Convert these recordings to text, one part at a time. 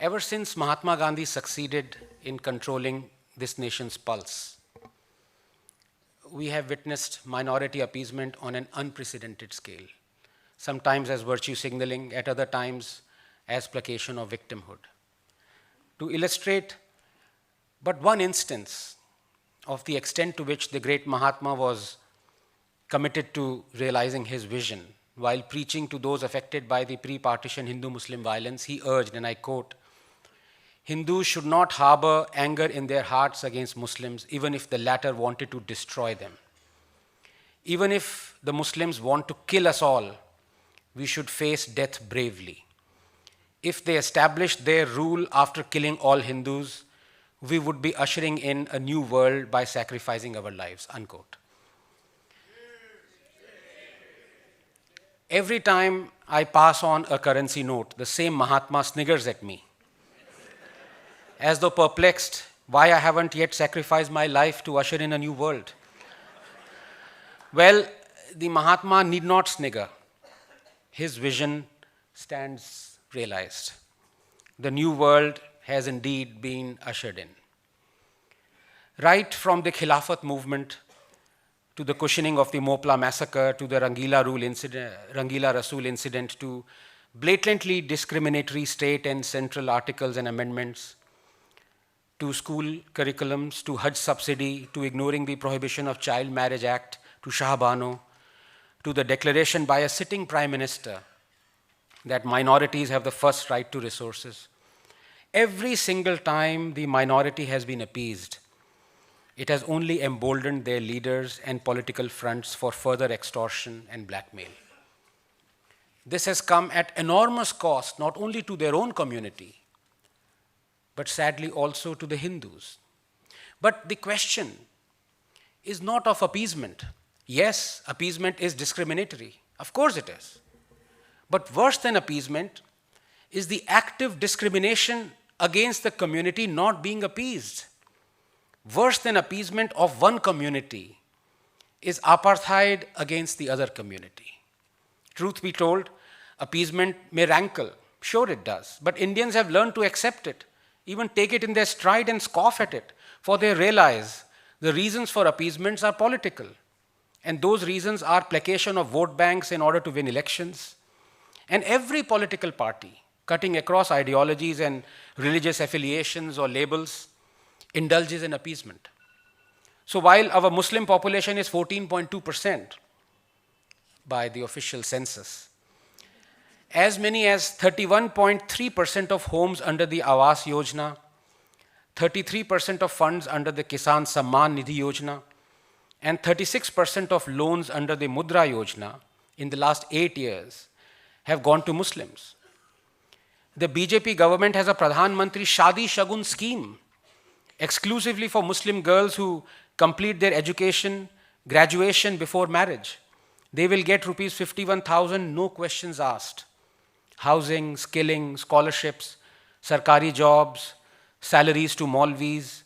Ever since Mahatma Gandhi succeeded in controlling this nation's pulse, we have witnessed minority appeasement on an unprecedented scale, sometimes as virtue signaling, at other times as placation of victimhood. To illustrate but one instance of the extent to which the great Mahatma was committed to realizing his vision, while preaching to those affected by the pre-partition Hindu-Muslim violence, he urged, and I quote, "Hindus should not harbor anger in their hearts against Muslims, even if the latter wanted to destroy them. Even if the Muslims want to kill us all, we should face death bravely. If they established their rule after killing all Hindus, we would be ushering in a new world by sacrificing our lives," unquote. Every time I pass on a currency note, the same Mahatma sniggers at me, as though perplexed why I haven't yet sacrificed my life to usher in a new world. Well, the Mahatma need not snigger. His vision stands realized. The new world has indeed been ushered in. Right from the Khilafat movement to the cushioning of the Mopla massacre, to the Rangila Rasool incident, to blatantly discriminatory state and central articles and amendments, to school curriculums, to Hajj subsidy, to ignoring the Prohibition of Child Marriage Act, to Shah Bano, to the declaration by a sitting prime minister that minorities have the first right to resources. Every single time the minority has been appeased, it has only emboldened their leaders and political fronts for further extortion and blackmail. This has come at enormous cost, not only to their own community, but sadly also to the Hindus. But the question is not of appeasement. Yes, appeasement is discriminatory. Of course it is. But worse than appeasement is the active discrimination against the community not being appeased. Worse than appeasement of one community is apartheid against the other community. Truth be told, appeasement may rankle. Sure it does. But Indians have learned to accept it, even take it in their stride and scoff at it, for they realize the reasons for appeasements are political. And those reasons are placation of vote banks in order to win elections. And every political party, cutting across ideologies and religious affiliations or labels, indulges in appeasement. So while our Muslim population is 14.2% by the official census, as many as 31.3% of homes under the Awas Yojana, 33% of funds under the Kisan Samman Nidhi Yojana, and 36% of loans under the Mudra Yojana in the last 8 years have gone to Muslims. The BJP government has a Pradhan Mantri Shadi Shagun scheme exclusively for Muslim girls who complete their education, graduation before marriage. They will get rupees 51,000, no questions asked. Housing, skilling, scholarships, sarkari jobs, salaries to Maulvis.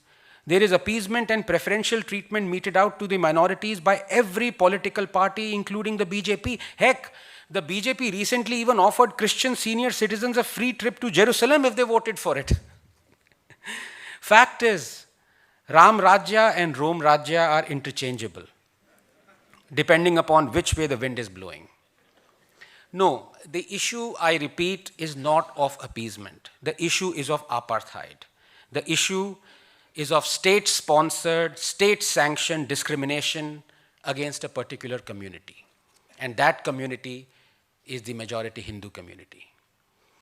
There is appeasement and preferential treatment meted out to the minorities by every political party, including the BJP. Heck, the BJP recently even offered Christian senior citizens a free trip to Jerusalem if they voted for it. Fact is, Ram Rajya and Rom Rajya are interchangeable, depending upon which way the wind is blowing. No, the issue, I repeat, is not of appeasement. The issue is of apartheid. The issue is of state-sponsored, state-sanctioned discrimination against a particular community. And that community is the majority Hindu community.